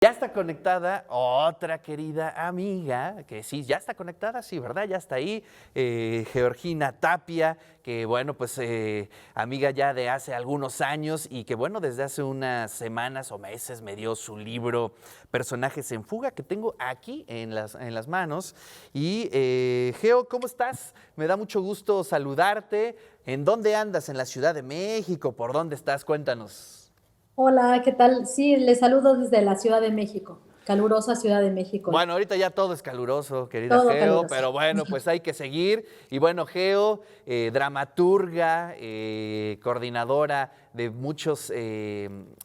Ya está conectada otra querida amiga, que sí, ya está conectada, sí, ¿verdad? Ya está ahí, Georgina Tapia, que bueno, pues amiga ya de hace algunos años y que bueno, desde hace unas semanas o meses me dio su libro Personajes en Fuga, que tengo aquí en las manos. Y Geo, ¿cómo estás? Me da mucho gusto saludarte. ¿En dónde andas? ¿En la Ciudad de México? ¿Por dónde estás? Cuéntanos. Hola, ¿qué tal? Sí, les saludo desde la Ciudad de México, calurosa Ciudad de México, Bueno, ahorita ya todo es caluroso, querida todo Geo, caluroso. pero bueno, pues hay que seguir. Y bueno, Geo, dramaturga, coordinadora de muchos,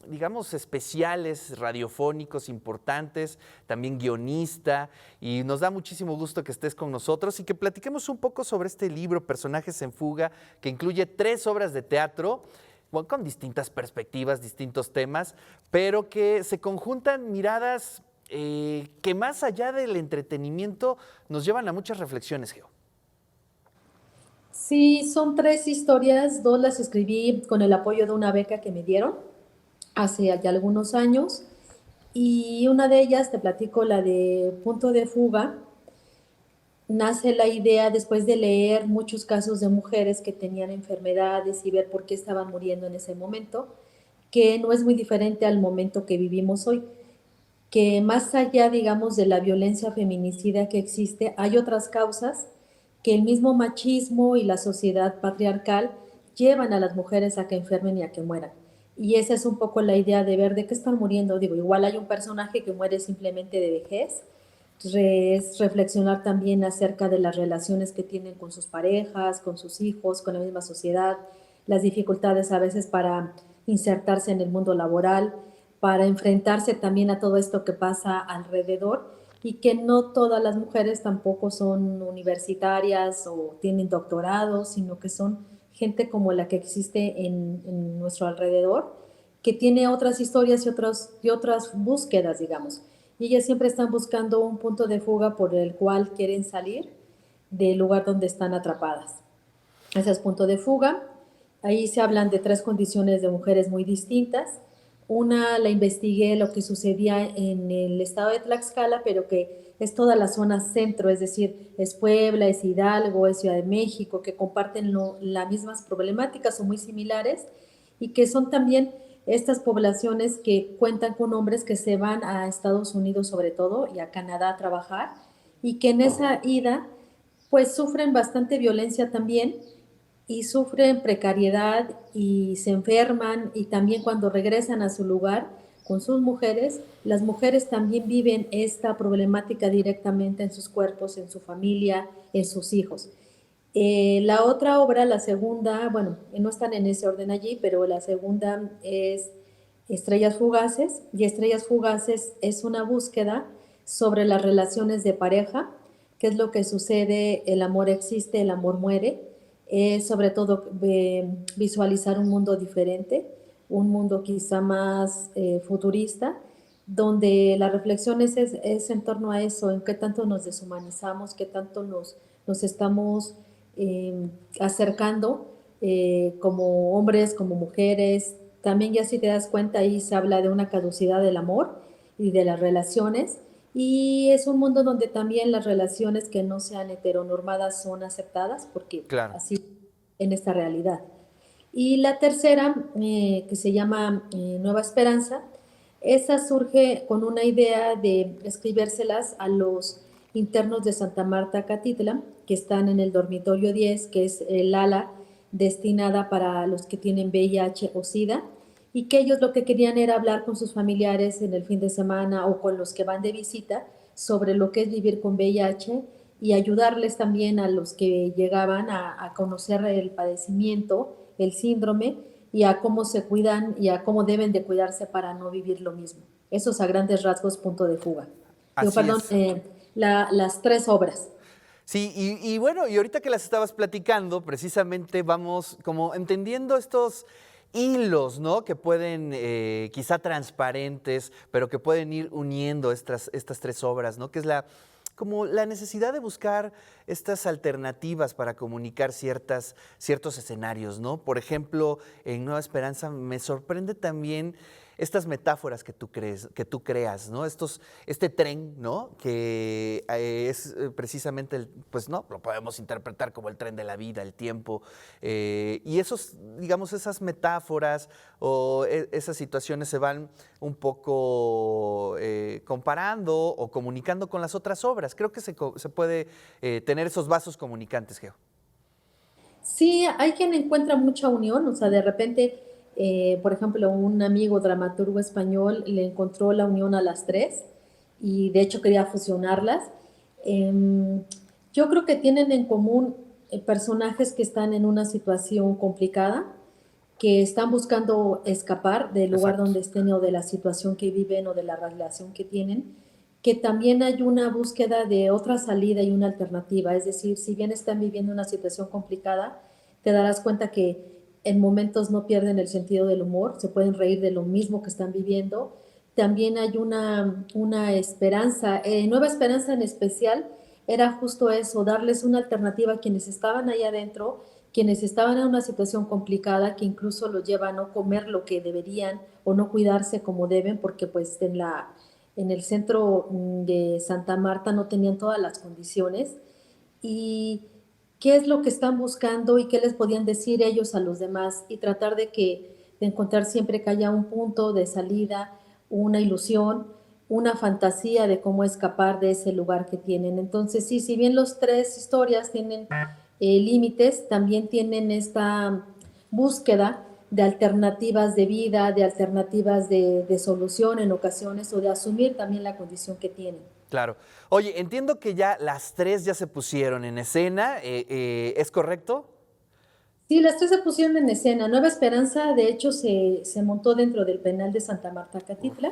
digamos, especiales radiofónicos importantes, también guionista, y nos da muchísimo gusto que estés con nosotros y que platiquemos un poco sobre este libro, Personajes en Fuga, que incluye 3 obras de teatro bueno, con distintas perspectivas, distintos temas, pero que se conjuntan miradas que más allá del entretenimiento nos llevan a muchas reflexiones, Geo. Sí, son 3 historias, 2 las escribí con el apoyo de una beca que me dieron hace ya algunos años y una de ellas, te platico, la de Punto de Fuga, nace la idea después de leer muchos casos de mujeres que tenían enfermedades y ver por qué estaban muriendo en ese momento, que no es muy diferente al momento que vivimos hoy. Que más allá, digamos, de la violencia feminicida que existe, hay otras causas que el mismo machismo y la sociedad patriarcal llevan a las mujeres a que enfermen y a que mueran. Y esa es un poco la idea de ver de qué están muriendo. Digo, igual hay un personaje que muere simplemente de vejez, es reflexionar también acerca de las relaciones que tienen con sus parejas, con sus hijos, con la misma sociedad, las dificultades a veces para insertarse en el mundo laboral, para enfrentarse también a todo esto que pasa alrededor y que no todas las mujeres tampoco son universitarias o tienen doctorados, sino que son gente como la que existe en nuestro alrededor, que tiene otras historias y otras búsquedas, digamos. Y ellas siempre están buscando un punto de fuga por el cual quieren salir del lugar donde están atrapadas. Ese es punto de fuga. Ahí se hablan de 3 condiciones de mujeres muy distintas. Una la investigué lo que sucedía en el estado de Tlaxcala, pero que es toda la zona centro, es decir, es Puebla, es Hidalgo, es Ciudad de México, que comparten las mismas problemáticas o muy similares y que son también estas poblaciones que cuentan con hombres que se van a Estados Unidos sobre todo y a Canadá a trabajar y que en esa ida pues sufren bastante violencia también y sufren precariedad y se enferman y también cuando regresan a su lugar con sus mujeres, las mujeres también viven esta problemática directamente en sus cuerpos, en su familia, en sus hijos. La otra obra, la segunda, bueno, no están en ese orden allí, pero la segunda es Estrellas Fugaces, y Estrellas Fugaces es una búsqueda sobre las relaciones de pareja, qué es lo que sucede, el amor existe, el amor muere, es sobre todo visualizar un mundo diferente, un mundo quizá más futurista, donde la reflexión es en torno a eso, en qué tanto nos deshumanizamos, qué tanto nos estamos acercando como hombres, como mujeres. También ya si te das cuenta ahí se habla de una caducidad del amor y de las relaciones y es un mundo donde también las relaciones que no sean heteronormadas son aceptadas porque Claro. así en esta realidad. Y la tercera, que se llama Nueva Esperanza, esa surge con una idea de escribérselas a los internos de Santa Marta Catitla, que están en el dormitorio 10, que es el ala destinada para los que tienen VIH o SIDA, y que ellos lo que querían era hablar con sus familiares en el fin de semana o con los que van de visita sobre lo que es vivir con VIH y ayudarles también a los que llegaban a conocer el padecimiento, el síndrome y a cómo se cuidan y a cómo deben de cuidarse para no vivir lo mismo. Eso es a grandes rasgos punto de fuga. Digo, Así perdón, es. las 3 obras. Sí, y bueno, y ahorita que las estabas platicando, precisamente vamos como entendiendo estos hilos, ¿no? Que pueden, quizá transparentes, pero que pueden ir uniendo estas 3 obras, ¿no? Que es como la necesidad de buscar estas alternativas para comunicar ciertos escenarios, ¿no? Por ejemplo, en Nueva Esperanza me sorprende también estas metáforas que tú creas, ¿no? Este tren, ¿no? Que es precisamente, pues no, lo podemos interpretar como el tren de la vida, el tiempo, y digamos, esas metáforas o esas situaciones se van un poco comparando o comunicando con las otras obras. Creo que se puede tener esos vasos comunicantes, Geo. Sí, hay quien encuentra mucha unión, o sea, de repente, por ejemplo, un amigo dramaturgo español le encontró la unión a las tres y de hecho quería fusionarlas. Em, yo creo que tienen en común personajes que están en una situación complicada, que están buscando escapar del lugar Exacto. donde estén o de la situación que viven o de la relación que tienen, que también hay una búsqueda de otra salida y una alternativa. Es decir, si bien están viviendo una situación complicada, te darás cuenta que en momentos no pierden el sentido del humor, se pueden reír de lo mismo que están viviendo. También hay una esperanza, Nueva Esperanza en especial, era justo eso, darles una alternativa a quienes estaban ahí adentro, quienes estaban en una situación complicada, que incluso los lleva a no comer lo que deberían o no cuidarse como deben, porque pues en el centro de Santa Marta no tenían todas las condiciones. Y qué es lo que están buscando y qué les podían decir ellos a los demás y tratar de encontrar siempre que haya un punto de salida, una ilusión, una fantasía de cómo escapar de ese lugar que tienen. Entonces, sí, si bien los tres historias tienen límites, también tienen esta búsqueda de alternativas de vida, de alternativas de solución en ocasiones o de asumir también la condición que tienen. Claro. Oye, entiendo que ya las tres ya se pusieron en escena, ¿es correcto? Sí, las tres se pusieron en escena. Nueva Esperanza, de hecho, se montó dentro del penal de Santa Marta Catitla,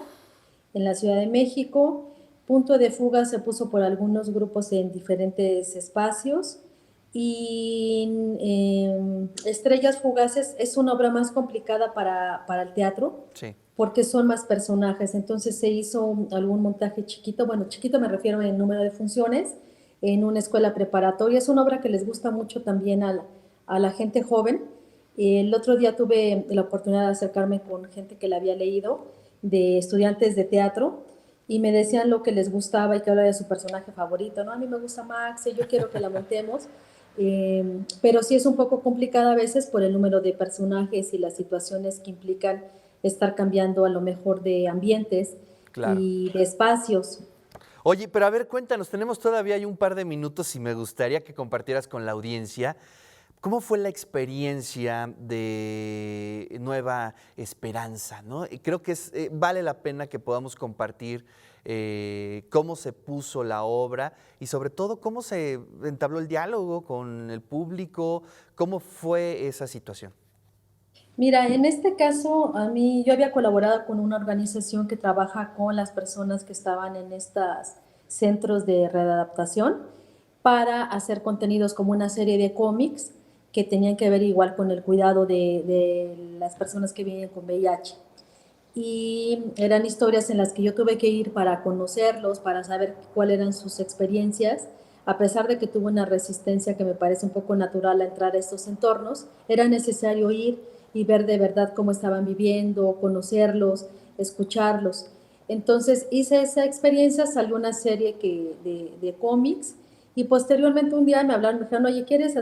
en la Ciudad de México. Punto de Fuga se puso por algunos grupos en diferentes espacios. Y Estrellas Fugaces es una obra más complicada para el teatro, Sí. porque son más personajes. Entonces se hizo algún montaje chiquito, bueno, chiquito me refiero en número de funciones, en una escuela preparatoria. Es una obra que les gusta mucho también a la gente joven. El otro día tuve la oportunidad de acercarme con gente que la había leído, de estudiantes de teatro, y me decían lo que les gustaba y que habla de su personaje favorito, ¿no? A mí me gusta Max y yo quiero que la montemos, pero sí es un poco complicada a veces por el número de personajes y las situaciones que implican estar cambiando a lo mejor de ambientes Claro. y de espacios. Oye, pero a ver, cuéntanos, tenemos todavía hay un par de minutos y me gustaría que compartieras con la audiencia cómo fue la experiencia de Nueva Esperanza, ¿no? Y creo que vale la pena que podamos compartir cómo se puso la obra y sobre todo cómo se entabló el diálogo con el público, cómo fue esa situación. Mira, en este caso, a mí yo había colaborado con una organización que trabaja con las personas que estaban en estos centros de readaptación para hacer contenidos como una serie de cómics que tenían que ver igual con el cuidado de las personas que viven con VIH. Y eran historias en las que yo tuve que ir para conocerlos, para saber cuáles eran sus experiencias. A pesar de que tuve una resistencia que me parece un poco natural a entrar a estos entornos, era necesario ir y ver de verdad cómo estaban viviendo, conocerlos, escucharlos. Entonces hice esa experiencia, salió una serie de cómics y posteriormente un día me hablaron, me dijeron, oye, ¿quieres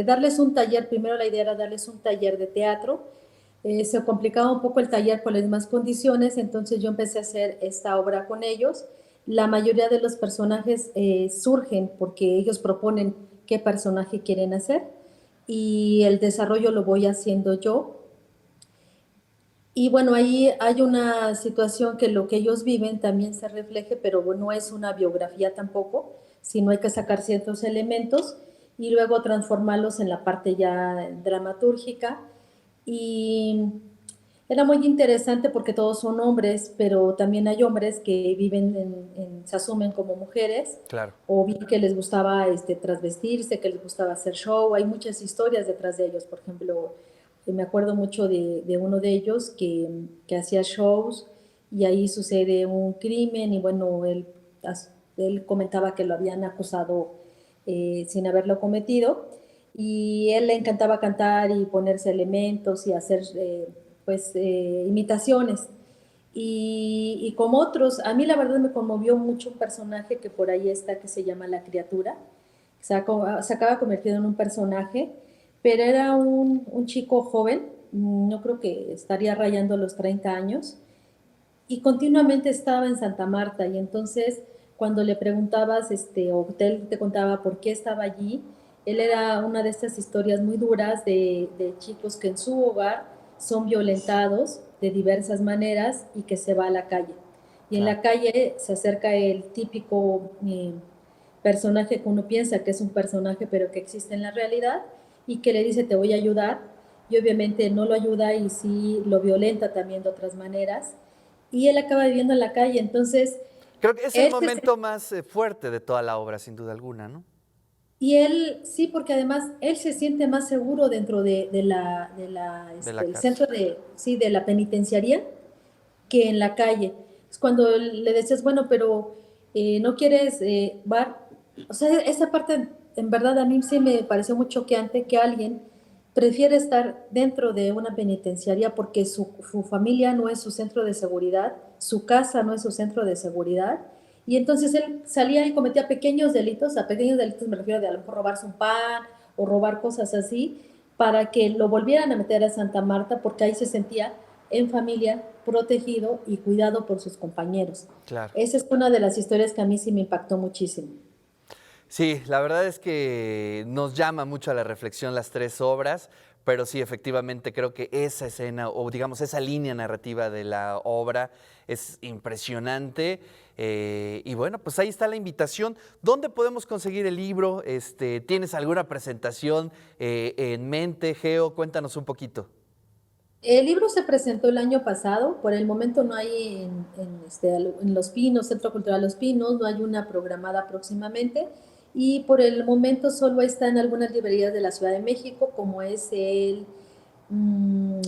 darles un taller? Primero la idea era darles un taller de teatro. Se complicaba un poco el taller por las mismas condiciones, entonces yo empecé a hacer esta obra con ellos. La mayoría de los personajes surgen porque ellos proponen qué personaje quieren hacer y el desarrollo lo voy haciendo yo. Y bueno, ahí hay una situación que lo que ellos viven también se refleje, pero no es una biografía tampoco, sino hay que sacar ciertos elementos y luego transformarlos en la parte ya dramatúrgica. Y era muy interesante porque todos son hombres, pero también hay hombres que viven, se asumen como mujeres, Claro. o vi que les gustaba trasvestirse, que les gustaba hacer show. Hay muchas historias detrás de ellos. Por ejemplo, me acuerdo mucho de uno de ellos que hacía shows y ahí sucede un crimen y bueno, él comentaba que lo habían acusado sin haberlo cometido y él le encantaba cantar y ponerse elementos y hacer imitaciones. y como otros, a mí la verdad me conmovió mucho un personaje que por ahí está, que se llama La Criatura. Se acaba convirtiendo en un personaje, pero era un chico joven, no creo que estaría rayando los 30 años, y continuamente estaba en Santa Marta, y entonces cuando le preguntabas, o él te contaba por qué estaba allí, él era una de estas historias muy duras de chicos que en su hogar son violentados de diversas maneras y que se va a la calle. Y en Claro. la calle se acerca el típico personaje que uno piensa que es un personaje pero que existe en la realidad y que le dice te voy a ayudar, y obviamente no lo ayuda y sí lo violenta también de otras maneras, y él acaba viviendo en la calle. Entonces, Creo que es el él momento más fuerte de toda la obra, sin duda alguna, ¿no? y él sí, porque además él se siente más seguro dentro De la el cárcel. centro de, sí, de la penitenciaría que en la calle. Es cuando le decías, bueno, pero no quieres bar. O sea, esa parte en verdad a mí sí me pareció muy choqueante que alguien prefiere estar dentro de una penitenciaría porque su familia no es su centro de seguridad, su casa no es su centro de seguridad, y entonces él salía y cometía pequeños delitos, a pequeños delitos me refiero de a lo mejor robarse un pan o robar cosas así, para que lo volvieran a meter a Santa Marta porque ahí se sentía en familia, protegido y cuidado por sus compañeros. Claro. Esa es una de las historias que a mí sí me impactó muchísimo. Sí, la verdad es que nos llama mucho a la reflexión las tres obras, pero sí, efectivamente, creo que esa escena, o digamos, esa línea narrativa de la obra es impresionante. Y bueno, pues ahí está la invitación. ¿Dónde podemos conseguir el libro? ¿Tienes alguna presentación en mente, Geo? Cuéntanos un poquito. El libro se presentó el año pasado, por el momento no hay en Los Pinos, Centro Cultural Los Pinos, no hay una programada próximamente, y por el momento solo está en algunas librerías de la Ciudad de México, como es mmm,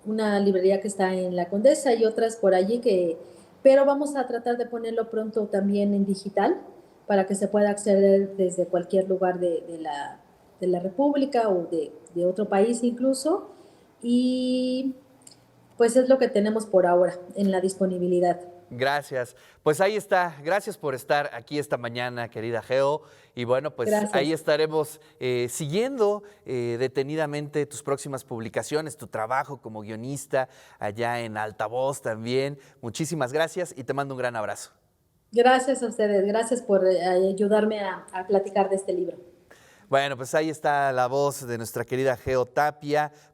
una librería que está en La Condesa y otras por allí pero vamos a tratar de ponerlo pronto también en digital para que se pueda acceder desde cualquier lugar de la República o de otro país incluso, y pues es lo que tenemos por ahora en la disponibilidad. Gracias. Pues ahí está. Gracias por estar aquí esta mañana, querida Geo. Y bueno, pues ahí Gracias. estaremos siguiendo detenidamente tus próximas publicaciones, tu trabajo como guionista allá en Altavoz también. Muchísimas gracias y te mando un gran abrazo. Gracias a ustedes. Gracias por ayudarme a platicar de este libro. Bueno, pues ahí está la voz de nuestra querida Geo Tapia.